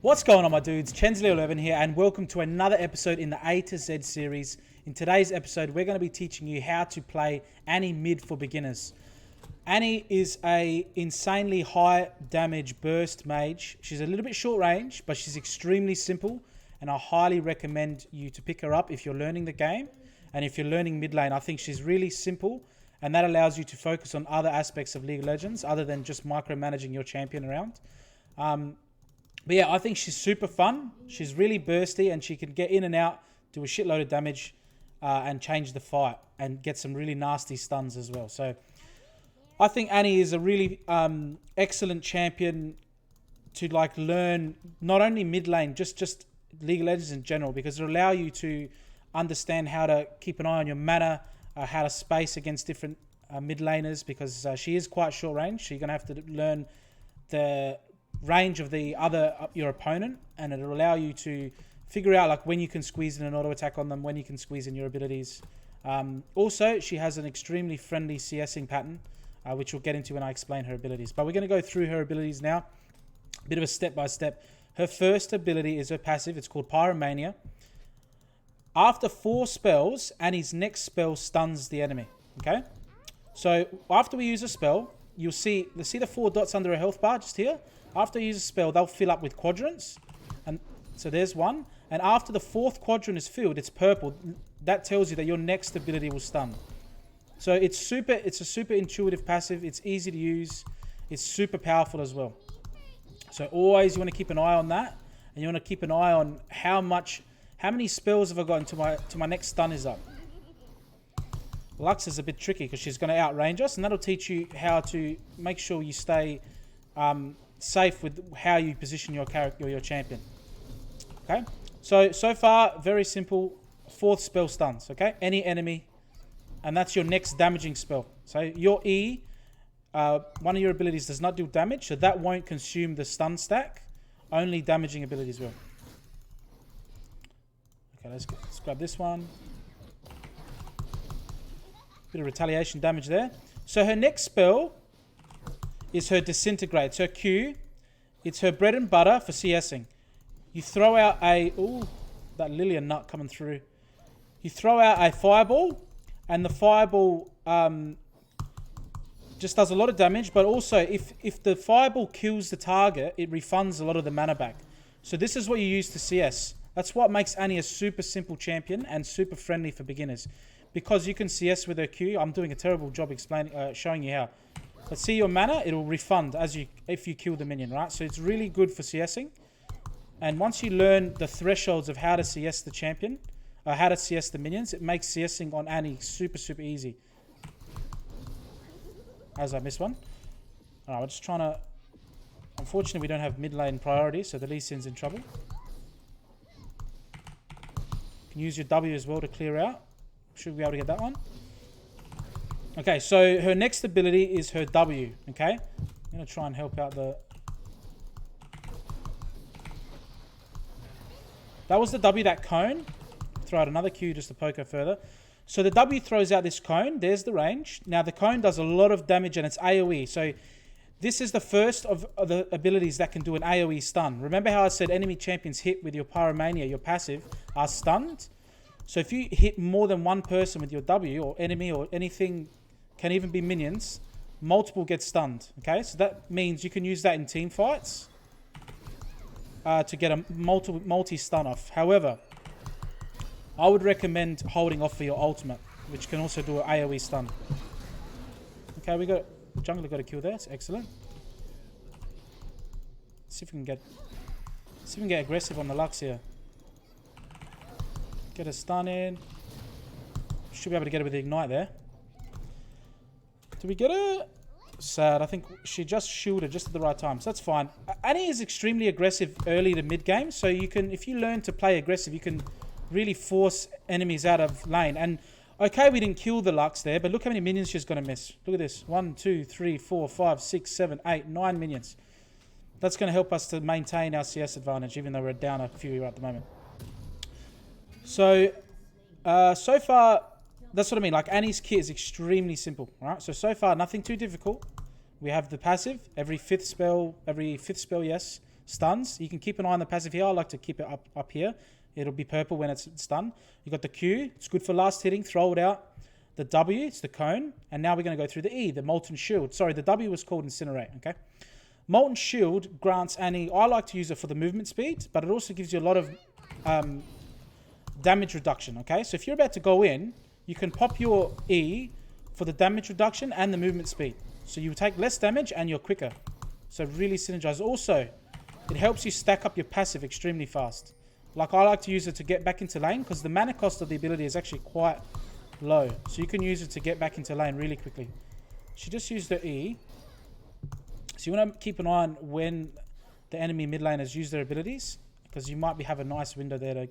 What's going on, my dudes? Chensley11 here, and welcome to another episode in the A to Z series. In today's episode, we're going to be teaching you how to play Annie mid for beginners. Annie is a insanely high damage burst mage. She's a little bit short range, but she's extremely simple, and I highly recommend you to pick her up if you're learning the game. And if you're learning mid lane, I think she's really simple, and that allows you to focus on other aspects of League of Legends other than just micromanaging your champion around. But yeah, I think she's super fun. She's really bursty, and she can get in and out, do a shitload of damage, and change the fight, and get some really nasty stuns as well. So I think Annie is a really excellent champion to learn not only mid lane, just League of Legends in general, because it'll allow you to understand how to keep an eye on your mana, how to space against different mid laners, because she is quite short range. So you're gonna have to learn the range of your opponent, and it'll allow you to figure out when you can squeeze in an auto attack on them, when you can squeeze in your abilities. Also, she has an extremely friendly CSing pattern, which we'll get into when I explain her abilities. But we're going to go through her abilities now, a bit of a step by step. Her first ability is her passive. It's called Pyromania. After 4 spells, Annie's next spell stuns the enemy. Okay, so after we use a spell, you'll see the 4 dots under her health bar just here. After you use a spell, they'll fill up with quadrants. And so there's one. And after the 4th quadrant is filled, it's purple. That tells you that your next ability will stun. So it's a super intuitive passive. It's easy to use. It's super powerful as well. So always you want to keep an eye on that. And you want to keep an eye on how many spells have I got until my next stun is up. Lux is a bit tricky because she's going to outrange us. And that'll teach you how to make sure you stay safe with how you position your character or your champion. Okay, so far very simple. 4th spell stuns. Okay, any enemy, and that's your next damaging spell. So your E, one of your abilities does not do damage, so that won't consume the stun stack. Only damaging abilities will. Okay, let's grab this one. Bit of retaliation damage there. So her next spell is her Disintegrate. So Q, it's her bread and butter for CSing. You throw out that Lillian nut coming through. You throw out a fireball, and the fireball just does a lot of damage, but also if the fireball kills the target, it refunds a lot of the mana back. So this is what you use to CS. That's what makes Annie a super simple champion and super friendly for beginners. Because you can CS with her Q. I'm doing a terrible job showing you how. But see your mana, it'll refund if you kill the minion, right? So it's really good for CSing. And once you learn the thresholds of how to CS the champion, how to CS the minions, it makes CSing on Annie super, super easy. As I missed one. Alright, we're just trying to... Unfortunately, we don't have mid lane priority, so the Lee Sin's in trouble. You can use your W as well to clear out. Should be able to get that one. Okay, so her next ability is her W, okay? I'm going to try and help out the... That was the W, that cone. Throw out another Q just to poke her further. So the W throws out this cone. There's the range. Now, the cone does a lot of damage, and it's AoE. So this is the first of the abilities that can do an AoE stun. Remember how I said enemy champions hit with your Pyromania, your passive, are stunned? So if you hit more than one person with your W, or enemy, or anything... Can even be minions. Multiple get stunned. Okay, so that means you can use that in team fights to get a multi-stun off. However, I would recommend holding off for your ultimate, which can also do an AoE stun. Okay, Jungler got a kill there. It's excellent. See if we can get aggressive on the Lux here. Get a stun in. Should be able to get it with the ignite there. Did we get her? Sad. I think she just shielded just at the right time. So that's fine. Annie is extremely aggressive early to mid game. So you can, if you learn to play aggressive, you can really force enemies out of lane. And okay, we didn't kill the Lux there, but look how many minions she's going to miss. Look at this. 1, 2, 3, 4, 5, 6, 7, 8, 9 minions. That's going to help us to maintain our CS advantage, even though we're down a few at the moment. So, so far... That's what I mean. Annie's kit is extremely simple. Right? So far, nothing too difficult. We have the passive. Every fifth spell, yes, stuns. You can keep an eye on the passive here. I like to keep it up here. It'll be purple when it's stunned. You got the Q. It's good for last hitting. Throw it out. The W, it's the cone. And now we're going to go through the E, the Molten Shield. Sorry, the W was called Incinerate, okay? Molten Shield grants Annie... I like to use it for the movement speed, but it also gives you a lot of damage reduction, okay? So if you're about to go in, you can pop your E for the damage reduction and the movement speed. So you take less damage and you're quicker. So really synergize. Also, it helps you stack up your passive extremely fast. Like I like to use it to get back into lane because the mana cost of the ability is actually quite low. So you can use it to get back into lane really quickly. She just used the E. So you want to keep an eye on when the enemy mid laners use their abilities because you might have a nice window there to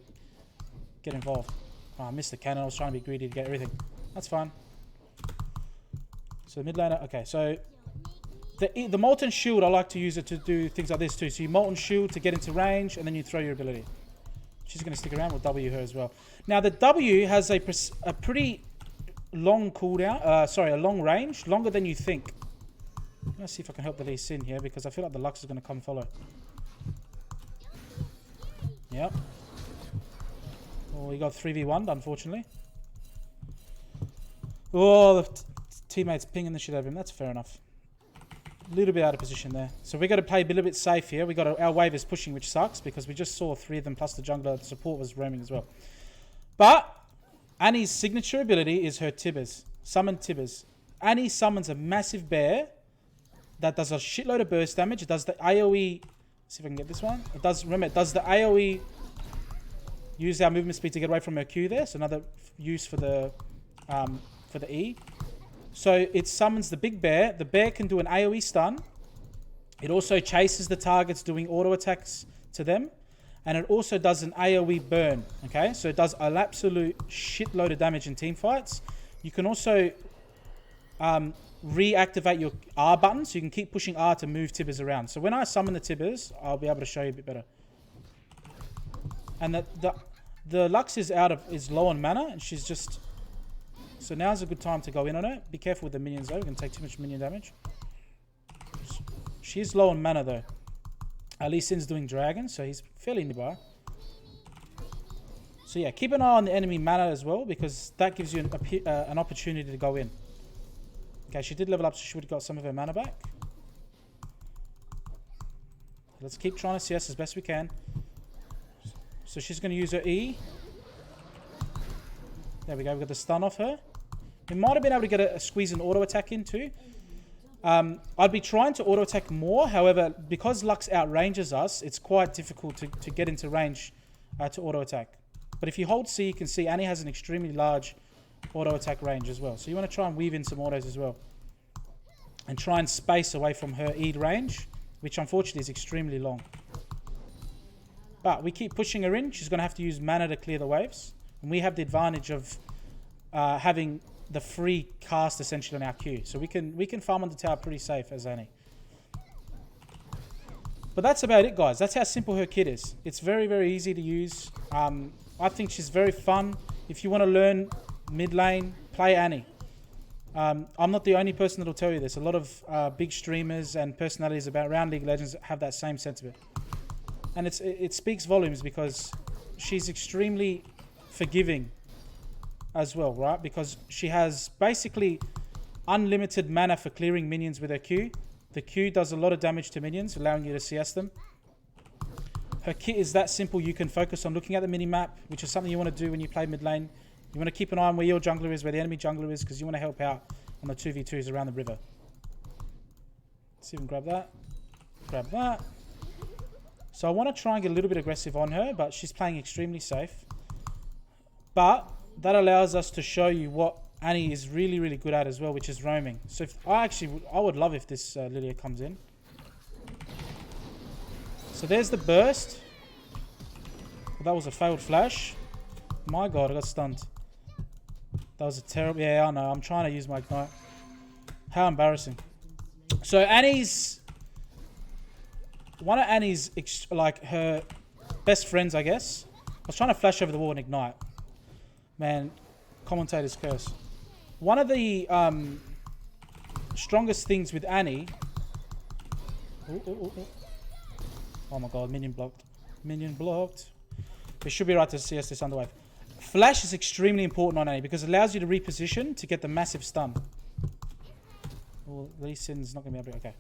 get involved. Oh, I missed the cannon. I was trying to be greedy to get everything. That's fine. So the mid laner. Okay, so the Molten Shield, I like to use it to do things like this too. So you Molten Shield to get into range and then you throw your ability. She's going to stick around. We'll W her as well. Now, the W has a pretty long cooldown. A long range. Longer than you think. Let's see if I can help the Lee Sin here because I feel like the Lux is going to come follow. Yep. Oh, he got 3v1'd, unfortunately. Oh, the teammate's pinging the shit out of him. That's fair enough. A little bit out of position there. So we got to play a little bit safe here. We got our wave is pushing, which sucks because we just saw 3 of them plus the jungler. The support was roaming as well. But Annie's signature ability is her Tibbers. Summon Tibbers. Annie summons a massive bear that does a shitload of burst damage. It does the AoE. See if I can get this one. It does. Remember, it does the AoE. Use our movement speed to get away from her Q there. So another use for the E. So it summons the big bear. The bear can do an AoE stun. It also chases the targets doing auto attacks to them. And it also does an AoE burn. Okay, so it does an absolute shitload of damage in team fights. You can also reactivate your R button. So you can keep pushing R to move Tibbers around. So when I summon the Tibbers, I'll be able to show you a bit better. And the Lux is low on mana. And she's just... So now's a good time to go in on it. Be careful with the minions though. We're going to take too much minion damage. She is low on mana though. Lee Sin's doing dragon, so he's fairly nearby. So yeah, keep an eye on the enemy mana as well because that gives you an opportunity to go in. Okay, she did level up, so she would have got some of her mana back. Let's keep trying to CS as best we can. So she's going to use her E. There we go. We've got the stun off her. We might have been able to get a squeeze an auto attack in too. I'd be trying to auto attack more. However, because Lux outranges us, it's quite difficult to get into range to auto attack. But if you hold C, you can see Annie has an extremely large auto attack range as well. So you want to try and weave in some autos as well. And try and space away from her E range, which unfortunately is extremely long. But we keep pushing her in. She's going to have to use mana to clear the waves. And we have the advantage of having the free cast essentially on our Q. So we can farm on the tower pretty safe as Annie. But that's about it, guys. That's how simple her kit is. It's very, very easy to use. I think she's very fun. If you want to learn mid lane, play Annie. I'm not the only person that will tell you this. A lot of big streamers and personalities around League of Legends have that same sentiment. And it speaks volumes because she's extremely forgiving as well, right? Because she has basically unlimited mana for clearing minions with her Q. The Q does a lot of damage to minions, allowing you to CS them. Her kit is that simple. You can focus on looking at the mini-map, which is something you want to do when you play mid lane. You want to keep an eye on where your jungler is, where the enemy jungler is, because you want to help out on the 2v2s around the river. Let's see if we can grab that. Grab that. So I want to try and get a little bit aggressive on her, but she's playing extremely safe. But that allows us to show you what Annie is really, really good at as well, which is roaming. So I would love if this Lilia comes in. So there's the burst. Well, that was a failed flash. My god, I got stunned. That was a terrible... Yeah, I know. I'm trying to use my ignite. How embarrassing. So Annie's... One of Annie's, like, her best friends, I guess. I was trying to flash over the wall and ignite. Man, commentator's curse. One of the strongest things with Annie... Oh my god, minion blocked. Minion blocked. We should be right to CS this underwave. Flash is extremely important on Annie because it allows you to reposition to get the massive stun. Well, Lee Sin's not going to be able to... Okay.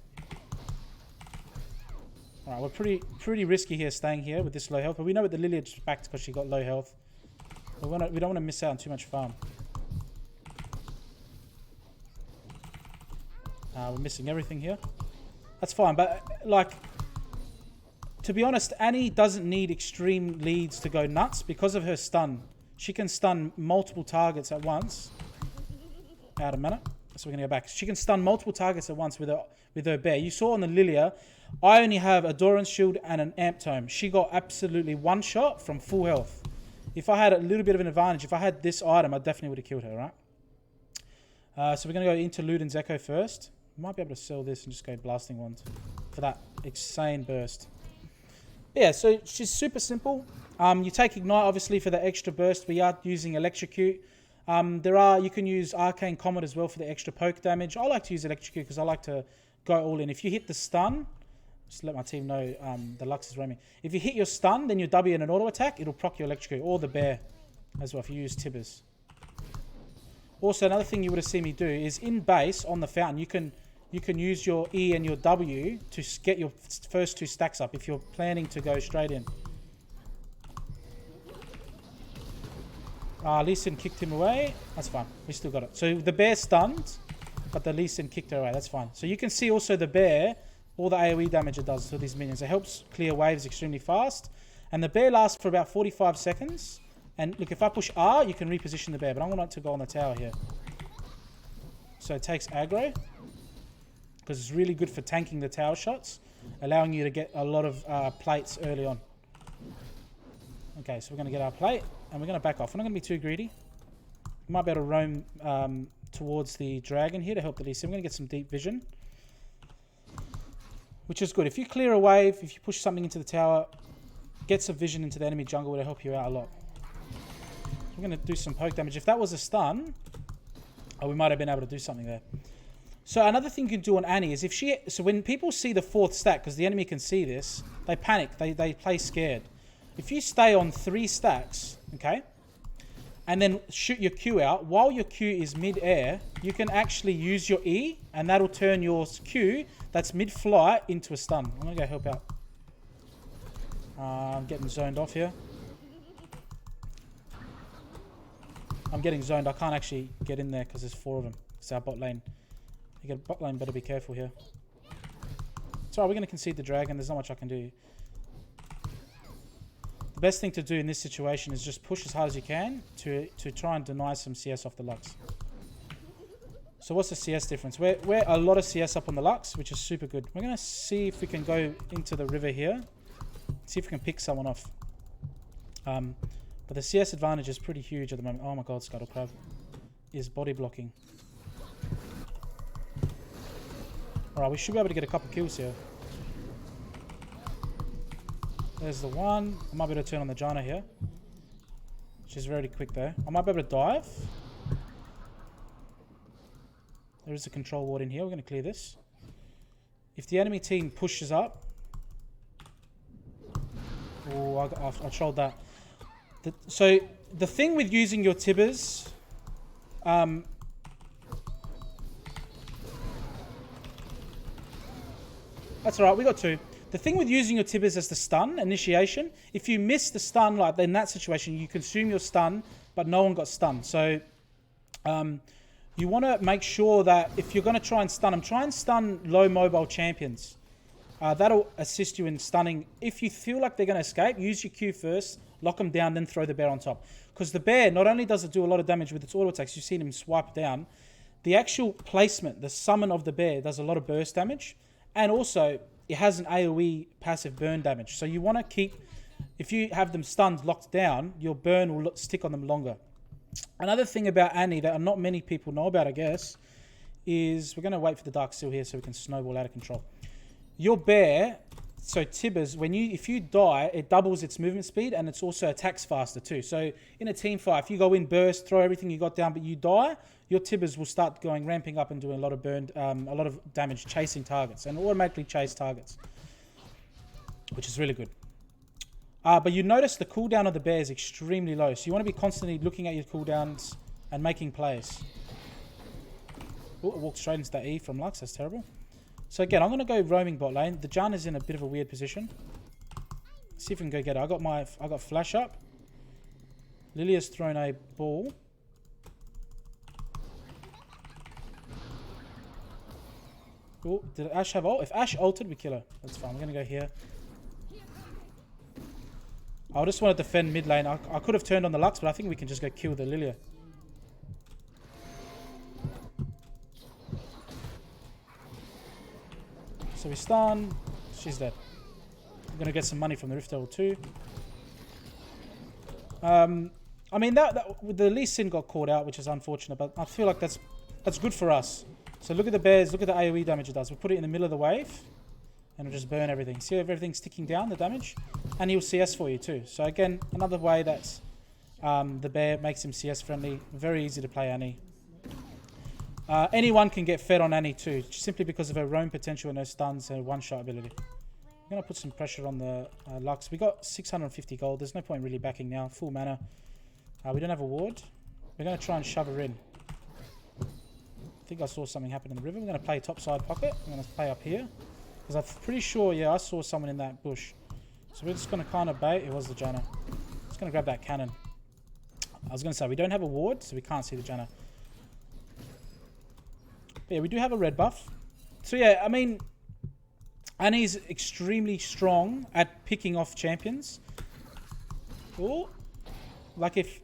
Alright, we're pretty risky here staying here with this low health. But we know that the Lily's backed because she got low health. But we don't want to miss out on too much farm. We're missing everything here. That's fine, but like... To be honest, Annie doesn't need extreme leads to go nuts because of her stun. She can stun multiple targets at once. Out of mana. So we're going to go back. She can stun multiple targets at once with her bear. You saw on the Lilia, I only have a Doran's Shield and an Amp Tome. She got absolutely one shot from full health. If I had a little bit of an advantage, if I had this item, I definitely would have killed her, right? So we're going to go into Luden's Echo first. Might be able to sell this and just go Blasting Wand for that insane burst. Yeah, so she's super simple. You take Ignite, obviously, for the extra burst. We are using Electrocute. You can use Arcane Comet as well for the extra poke damage. I like to use Electrocute because I like to go all in. If you hit the stun, just let my team know the Lux is roaming. If you hit your stun, then your W in an auto attack, it'll proc your Electrocute, or the bear as well if you use Tibbers. Also, another thing you would have seen me do is in base on the fountain, you can use your E and your W to get your first two stacks up if you're planning to go straight in. Lee Sin kicked him away. That's fine. We still got it. So the bear stunned, but the Lee Sin kicked her away. That's fine. So you can see also the bear, all the AoE damage it does to these minions. It helps clear waves extremely fast. And the bear lasts for about 45 seconds. And look, if I push R, you can reposition the bear. But I'm going to go on the tower here. So it takes aggro. Because it's really good for tanking the tower shots, allowing you to get a lot of plates early on. Okay, so we're going to get our plate, and we're going to back off. We're not going to be too greedy. We might be able to roam towards the dragon here to help the Lee Sin. We're going to get some deep vision, which is good. If you clear a wave, if you push something into the tower, get some vision into the enemy jungle, it'll help you out a lot. We're going to do some poke damage. If that was a stun, we might have been able to do something there. So another thing you can do on Annie is so when people see the fourth stack, because the enemy can see this, they panic, they play scared. If you stay on 3 stacks, okay, and then shoot your Q out, while your Q is mid-air, you can actually use your E, and that'll turn your Q that's mid-flight into a stun. I'm going to go help out. I'm getting zoned off here. I'm getting zoned. I can't actually get in there because there's 4 of them. It's our bot lane. You get bot lane, better be careful here. It's alright, we're going to concede the dragon. There's not much I can do. The best thing to do in this situation is just push as hard as you can to try and deny some CS off the Lux. So what's the CS difference? We're a lot of CS up on the Lux, which is super good. We're going to see if we can go into the river here. See if we can pick someone off. But the CS advantage is pretty huge at the moment. Oh my god, Scuttle Crab is body blocking. Alright, we should be able to get a couple kills here. There's the one. I might be able to turn on the Janna here. She's very quick though. I might be able to dive. There is a control ward in here. We're going to clear this. If the enemy team pushes up... Oh, I trolled that. So, the thing with using your Tibbers... That's alright, we got 2. The thing with using your Tibbers as the stun initiation, if you miss the stun, like in that situation, you consume your stun, but no one got stunned. So, you want to make sure that if you're going to try and stun them, try and stun low mobile champions. That'll assist you in stunning. If you feel like they're going to escape, use your Q first, lock them down, then throw the bear on top. Because the bear, not only does it do a lot of damage with its auto attacks, you've seen him swipe down, the actual placement, the summon of the bear, does a lot of burst damage. And also, it has an AoE passive burn damage. So you want to keep, if you have them stunned, locked down, your burn will stick on them longer. Another thing about Annie that not many people know about, I guess, is we're going to wait for the Dark Seal here so we can snowball out of control. Your bear, so Tibbers, if you die, it doubles its movement speed and it also attacks faster too. So in a team fight, if you go in burst, throw everything you got down, but you die, your Tibbers will start ramping up and doing a lot of damage, chasing targets, and automatically chase targets. which is really good. But you notice the cooldown of the bear is extremely low, so you want to be constantly looking at your cooldowns and making plays. Oh, it walked straight into that E from Lux. That's terrible. So again, I'm going to go roaming bot lane. The Jhan is in a bit of a weird position. Let's see if we can go get it. I got flash up. Lilia's thrown a ball. Oh, did Ashe have ult? If Ashe ulted, we kill her. That's fine. We're going to go here. I just want to defend mid lane. I could have turned on the Lux, but I think we can just go kill the Lilia. So we stun. She's dead. I'm going to get some money from the Rift Herald too. I mean, the Lee Sin got caught out, which is unfortunate, but I feel like that's good for us. So look at the bears. Look at the AoE damage it does. We put it in the middle of the wave, and it'll just burn everything. See how everything's ticking down, the damage? And he'll CS for you too. So again, another way that the bear makes him CS friendly. Very easy to play Annie. Anyone can get fed on Annie too, simply because of her roam potential and her stuns and her one-shot ability. I'm going to put some pressure on the Lux. We got 650 gold. There's no point really backing now. Full mana. We don't have a ward. We're going to try and shove her in. I think I saw something happen in the river. We're going to play topside pocket. I'm going to play up here. Because I'm pretty sure, yeah, I saw someone in that bush. So we're just going to kind of bait. It was the Janna. Just going to grab that cannon. I was going to say, we don't have a ward, so we can't see the Janna. But yeah, we do have a red buff. So yeah, I mean, Annie's extremely strong at picking off champions. Oh, like if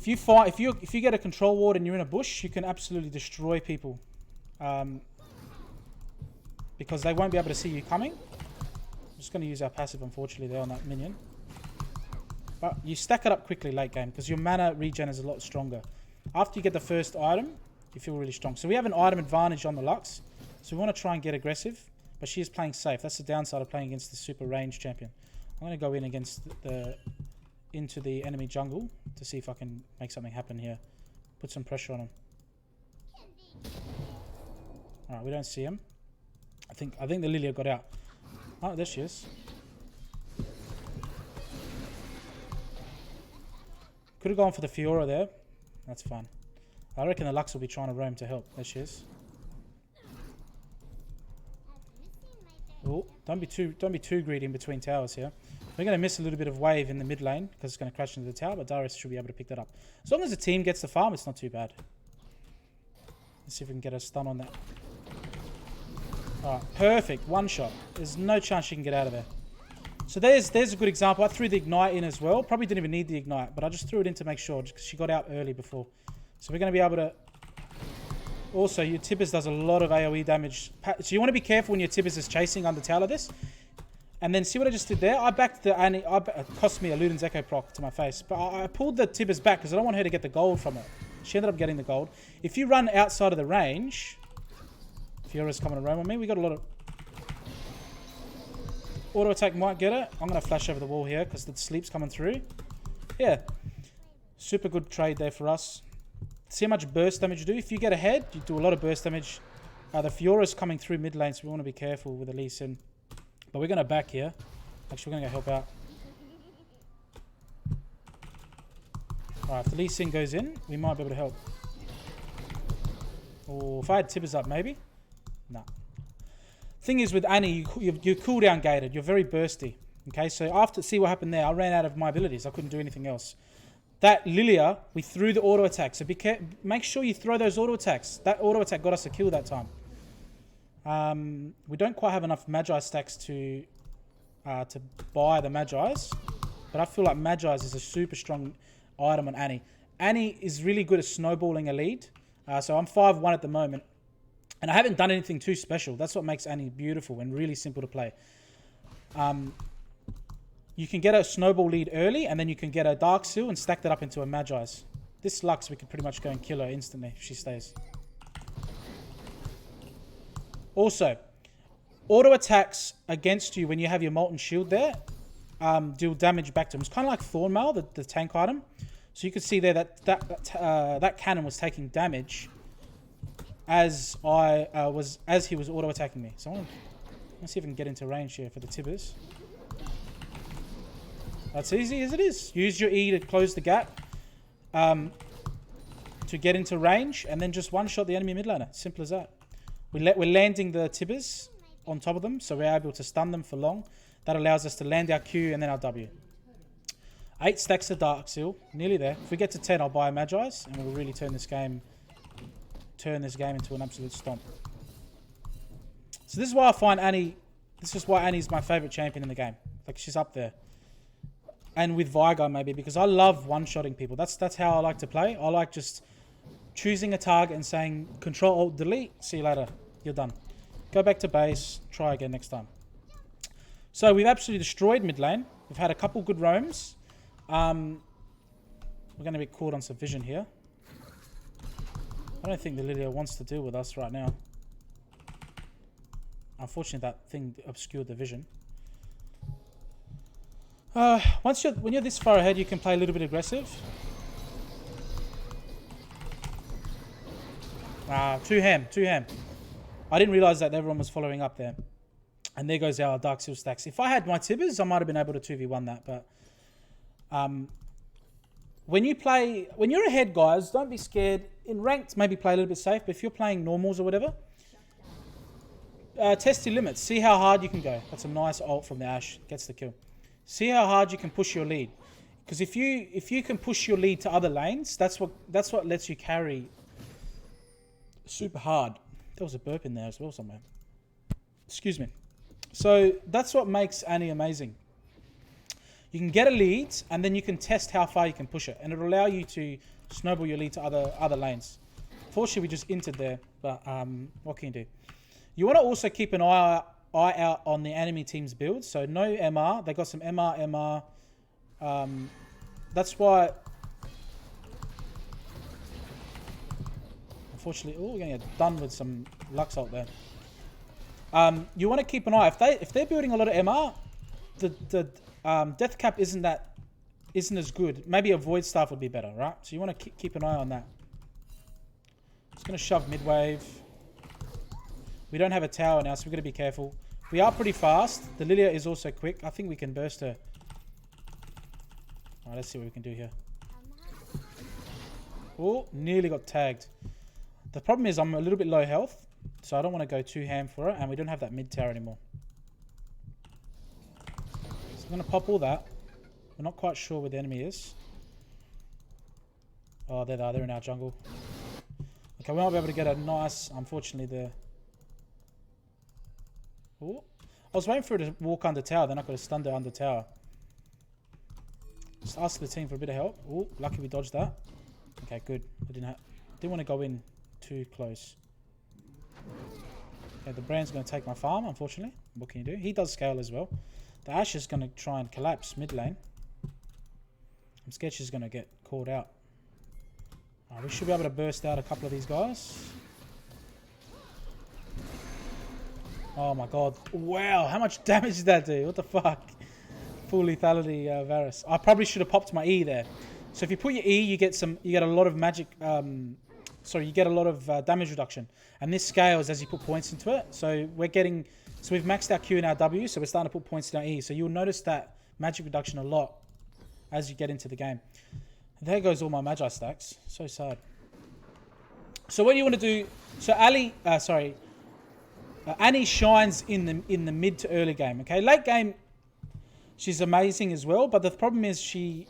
you get a control ward and you're in a bush, you can absolutely destroy people, because they won't be able to see you coming. I'm just going to use our passive, unfortunately, there on that minion. But you stack it up quickly late game because your mana regen is a lot stronger. After you get the first item, you feel really strong. So we have an item advantage on the Lux, so we want to try and get aggressive, but she is playing safe. That's the downside of playing against the super range champion. I'm going to go in against into the enemy jungle to see if I can make something happen here. Put some pressure on him. Alright, we don't see him. I think the Lilia got out. Oh, there she is. Could have gone for the Fiora there. That's fine. I reckon the Lux will be trying to roam to help. There she is. Oh, don't be too greedy in between towers here. We're going to miss a little bit of wave in the mid lane because it's going to crash into the tower, but Darius should be able to pick that up. As long as the team gets the farm, it's not too bad. Let's see if we can get a stun on that. Alright, perfect. One shot. There's no chance she can get out of there. So there's a good example. I threw the Ignite in as well. Probably didn't even need the Ignite, but I just threw it in to make sure because she got out early before. So we're going to be able to... Also, your Tibbers does a lot of AoE damage. So you want to be careful when your Tibbers is chasing under tower this. And then see what I just did there? I backed the Annie. It cost me a Luden's Echo proc to my face. But I pulled the Tibbers back because I don't want her to get the gold from it. She ended up getting the gold. If you run outside of the range... Fiora's coming to roam on me. We got a lot of... Auto attack might get it. I'm going to flash over the wall here because the sleep's coming through. Yeah. Super good trade there for us. See how much burst damage you do. If you get ahead, you do a lot of burst damage. The Fiora's coming through mid lane, so we want to be careful with the Lee Sin. But we're going to back here. Actually, we're going to go help out. Alright, if the Lee Sin goes in, we might be able to help. Or if I had Tibbers up, maybe. No. Thing is with Annie, you're cooldown gated. You're very bursty. Okay, so after, see what happened there. I ran out of my abilities. I couldn't do anything else. That Lilia, we threw the auto attack. So make sure you throw those auto attacks. That auto attack got us a kill that time. We don't quite have enough Magi stacks to buy the Magi's. But I feel like Magi's is a super strong item on Annie. Annie is really good at snowballing a lead. So I'm 5-1 at the moment. And I haven't done anything too special. That's what makes Annie beautiful and really simple to play. You can get a snowball lead early, and then you can get a Dark Seal and stack that up into a Magi's. This Lux, we can pretty much go and kill her instantly if she stays. Also, auto attacks against you when you have your Molten Shield there deal damage back to them. It's kind of like Thornmail, the tank item. So you can see there that cannon was taking damage as he was auto attacking me. So Let's see if we can get into range here for the Tibbers. That's easy as it is. Use your E to close the gap. To get into range, and then just one-shot the enemy mid laner. Simple as that. We're landing the Tibbers on top of them, so we're able to stun them for long. That allows us to land our Q and then our W. 8 stacks of Dark Seal. Nearly there. If we get to 10, I'll buy a Magi's, and we'll really turn this game into an absolute stomp. So this is why I find Annie... This is why Annie's my favourite champion in the game. Like, she's up there. And with Veigar, maybe, because I love one-shotting people. That's how I like to play. I like just choosing a target and saying, Control, Alt, Delete, see you later. You're done. Go back to base, try again next time. So we've absolutely destroyed mid lane. We've had a couple good roams. We're going to be caught on some vision here. I don't think the Lilia wants to deal with us right now. Unfortunately, that thing obscured the vision. When you're this far ahead, you can play a little bit aggressive. Two ham. I didn't realise that everyone was following up there. And there goes our Dark Seal stacks. If I had my Tibbers, I might have been able to 2v1 that. But when you're ahead, guys, don't be scared. In ranked, maybe play a little bit safe. But if you're playing normals or whatever, test your limits. See how hard you can go. That's a nice ult from the Ashe. Gets the kill. See how hard you can push your lead. Because if you can push your lead to other lanes, that's what lets you carry super hard. There was a burp in there as well somewhere. Excuse me. So that's what makes Annie amazing. You can get a lead, and then you can test how far you can push it, and it'll allow you to snowball your lead to other lanes. Fortunately, we just entered there, but what can you do? You want to also keep an eye out on the enemy team's builds. So no MR. They got some MR. That's why. Unfortunately, we're going to get done with some Lux ult there. You want to keep an eye. If they're building a lot of MR, the death cap isn't as good. Maybe a void staff would be better, right? So you want to keep an eye on that. Just going to shove mid wave. We don't have a tower now, so we've got to be careful. We are pretty fast. The Lilia is also quick. I think we can burst her. Alright, let's see what we can do here. Oh, nearly got tagged. The problem is I'm a little bit low health, so I don't want to go too ham for it, and we don't have that mid tower anymore. So I'm going to pop all that. We're not quite sure where the enemy is. Oh, there they are. They're in our jungle. Okay, we might be able to get a nice, unfortunately, the... Oh, I was waiting for it to walk under tower, then I could have stunned her under tower. Just ask the team for a bit of help. Oh, lucky we dodged that. Okay, good. I didn't want to go in too close. Okay, the Brand's going to take my farm, unfortunately. What can you do? He does scale as well. The Ashe is going to try and collapse mid lane. I'm scared she's going to get called out. We should be able to burst out a couple of these guys. Oh my god. Wow, how much damage did that do? What the fuck? Full lethality Varus. I probably should have popped my E there. So if you put your E, you get a lot of magic... you get a lot of damage reduction. And this scales as you put points into it. So we've maxed our Q and our W, so we're starting to put points in our E. So you'll notice that magic reduction a lot as you get into the game. And there goes all my Magi stacks. So sad. So what do you want to do? So Annie shines in the mid to early game. Okay, late game, she's amazing as well. But the problem is she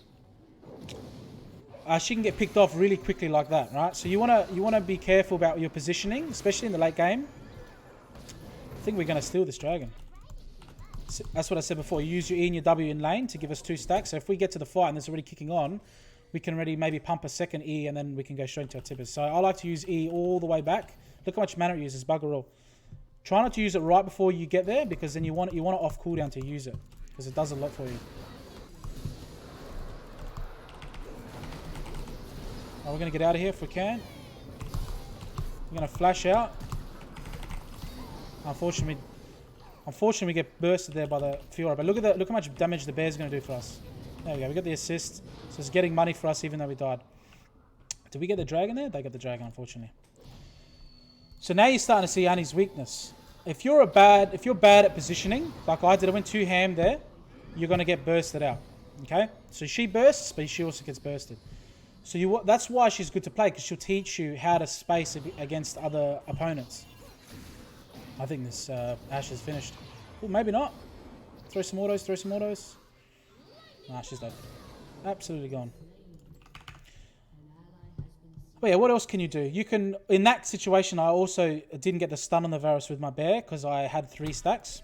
can get picked off really quickly like that, right? So you wanna be careful about your positioning, especially in the late game. I think we're gonna steal this dragon. That's what I said before. You use your E and your W in lane to give us 2 stacks. So if we get to the fight and it's already kicking on, we can already maybe pump a second E and then we can go straight into our Tibbers. So I like to use E all the way back. Look how much mana it uses, bugger all. Try not to use it right before you get there, because then you want it off cooldown to use it, because it does a lot for you. We're going to get out of here if we can. We're going to flash out. Unfortunately, we get bursted there by the Fiora. But look how much damage the bear's going to do for us. There we go. We got the assist. So it's getting money for us even though we died. Did we get the dragon there? They got the dragon, unfortunately. So now you're starting to see Annie's weakness. if you're bad at positioning, like I did, I went too ham there, you're going to get bursted out. Okay? So she bursts, but she also gets bursted. So that's why she's good to play, because she'll teach you how to space against other opponents. I think this Ashe is finished. Oh, maybe not. Throw some autos. Nah, she's dead. Absolutely gone. But yeah, what else can you do? You can, in that situation, I also didn't get the stun on the Varus with my bear because I had 3 stacks.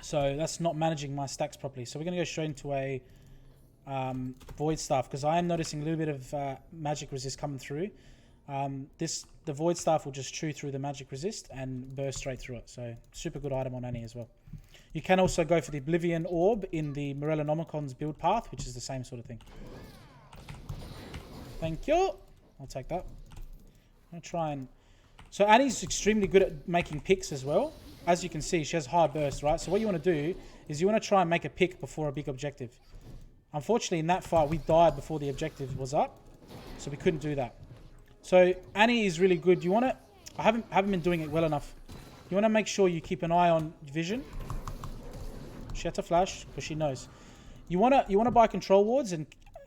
So that's not managing my stacks properly. So we're going to go straight into a Void Staff, because I am noticing a little bit of magic resist coming through. The Void Staff will just chew through the magic resist and burst straight through it. So super good item on Annie as well. You can also go for the Oblivion Orb in the Morellonomicon's build path, which is the same sort of thing. Thank you. I'll take that. I'm going to try and... So Annie's extremely good at making picks as well. As you can see, she has high burst, right? So what you want to do is you want to try and make a pick before a big objective. Unfortunately, in that fight, we died before the objective was up. So we couldn't do that. So Annie is really good. You want to... I haven't been doing it well enough. You want to make sure you keep an eye on vision. She had to flash because she knows. You want to buy control wards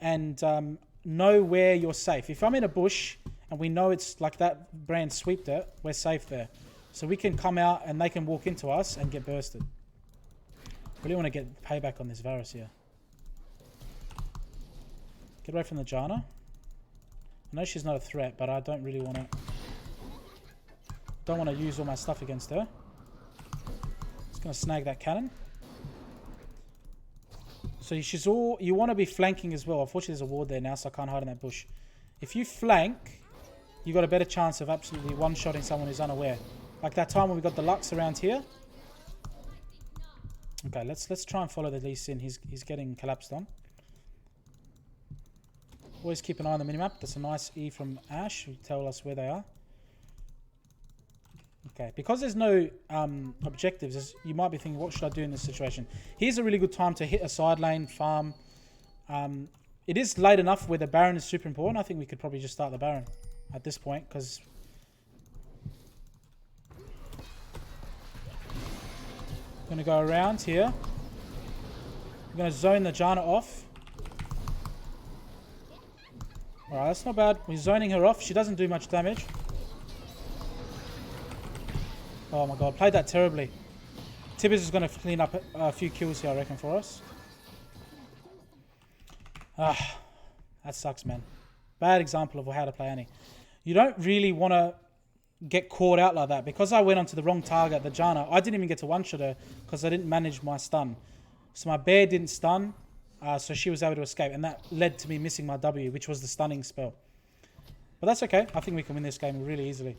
and know where you're safe. If I'm in a bush and we know it's like that brand sweeped it, we're safe there. So we can come out and they can walk into us and get bursted. Really want to get payback on this Varus here. Get away from the Janna. I know she's not a threat, but I don't really want to... Don't want to use all my stuff against her. Just going to snag that cannon. So you want to be flanking as well. Unfortunately, there's a ward there now, so I can't hide in that bush. If you flank, you got a better chance of absolutely one-shotting someone who's unaware. Like that time when we got the Lux around here. Okay, let's try and follow the Lee Sin. He's getting collapsed on. Always keep an eye on the minimap. That's a nice E from Ashe, who tell us where they are. Okay, because there's no objectives, you might be thinking, what should I do in this situation? Here's a really good time to hit a side lane, farm. It is late enough where the Baron is super important. I think we could probably just start the Baron at this point, because... I'm going to go around here. I'm going to zone the Janna off. Alright, that's not bad. We're zoning her off. She doesn't do much damage. Oh my god, played that terribly. Tibbers is going to clean up a few kills here, I reckon, for us. Ah, that sucks, man. Bad example of how to play Annie. You don't really want to get caught out like that. Because I went onto the wrong target, the Janna, I didn't even get to one-shot her because I didn't manage my stun. So my bear didn't stun, so she was able to escape. And that led to me missing my W, which was the stunning spell. But that's okay. I think we can win this game really easily.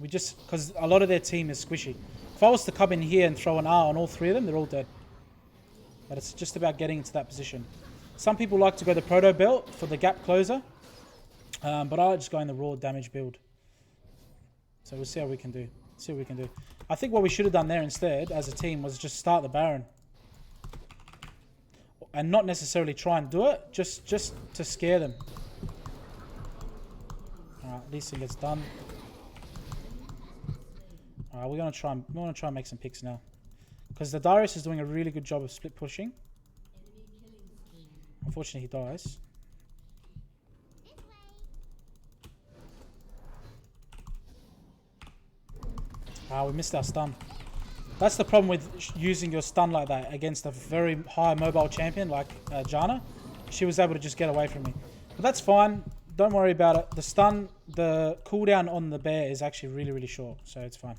Because a lot of their team is squishy. If I was to come in here and throw an R on all 3 of them, they're all dead. But it's just about getting into that position. Some people like to go the Proto Belt for the gap closer. But I just go in the raw damage build. So we'll see how we can do. I think what we should have done there instead, as a team, was just start the Baron. And not necessarily try and do it, just to scare them. Alright, at least it gets done. Alright, we want to try and make some picks now. Because the Darius is doing a really good job of split pushing. Unfortunately, he dies. We missed our stun. That's the problem with using your stun like that against a very high mobile champion like Janna. She was able to just get away from me. But that's fine. Don't worry about it. The stun, the cooldown on the bear is actually really, really short. So it's fine.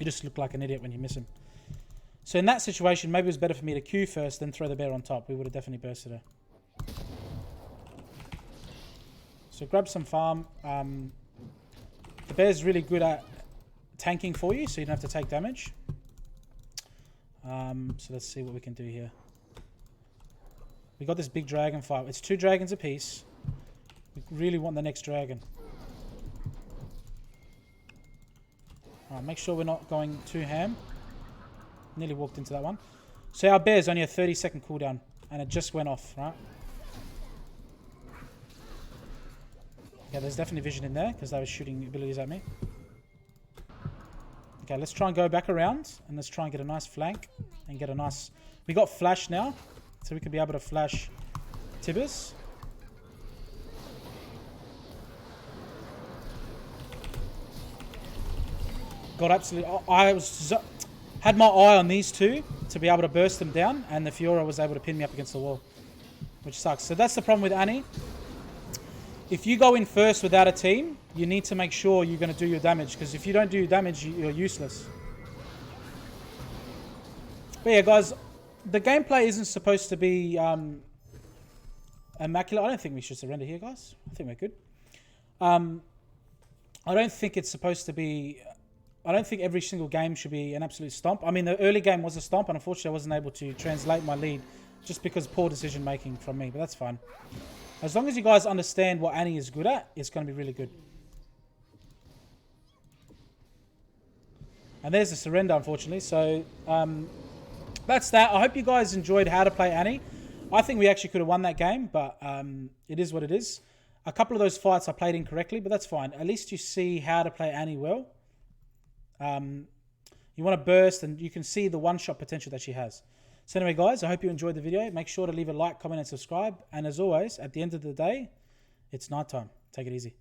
You just look like an idiot when you miss him. So in that situation, maybe it was better for me to Q first, then throw the bear on top. We would have definitely bursted her. So grab some farm. The bear's really good at tanking for you, so you don't have to take damage. So let's see what we can do here. We got this big dragon fight. It's 2 dragons apiece. We really want the next dragon. Alright, make sure we're not going too ham. Nearly walked into that one. So our bear's only a 30-second cooldown, and it just went off, right? Yeah, there's definitely vision in there, because they were shooting abilities at me. Okay, let's try and go back around and let's try and get a nice flank and get a nice... We got flash now, so we could be able to flash Tibbers. Got absolutely... had my eye on these two to be able to burst them down, and the Fiora was able to pin me up against the wall, which sucks. So that's the problem with Annie. If you go in first without a team, you need to make sure you're going to do your damage, because if you don't do your damage, you're useless. But yeah, guys, the gameplay isn't supposed to be immaculate. I don't think we should surrender here, guys. I think we're good. I don't think it's supposed to be... I don't think every single game should be an absolute stomp. I mean, the early game was a stomp, and unfortunately I wasn't able to translate my lead just because poor decision making from me, but that's fine. As long as you guys understand what Annie is good at, it's going to be really good. And there's a surrender, unfortunately. So that's that. I hope you guys enjoyed how to play Annie. I think we actually could have won that game, but it is what it is. A couple of those fights I played incorrectly, but that's fine. At least you see how to play Annie well. You want to burst, and you can see the one-shot potential that she has. So anyway, guys, I hope you enjoyed the video. Make sure to leave a like, comment, and subscribe. And as always, at the end of the day, it's nighttime. Take it easy.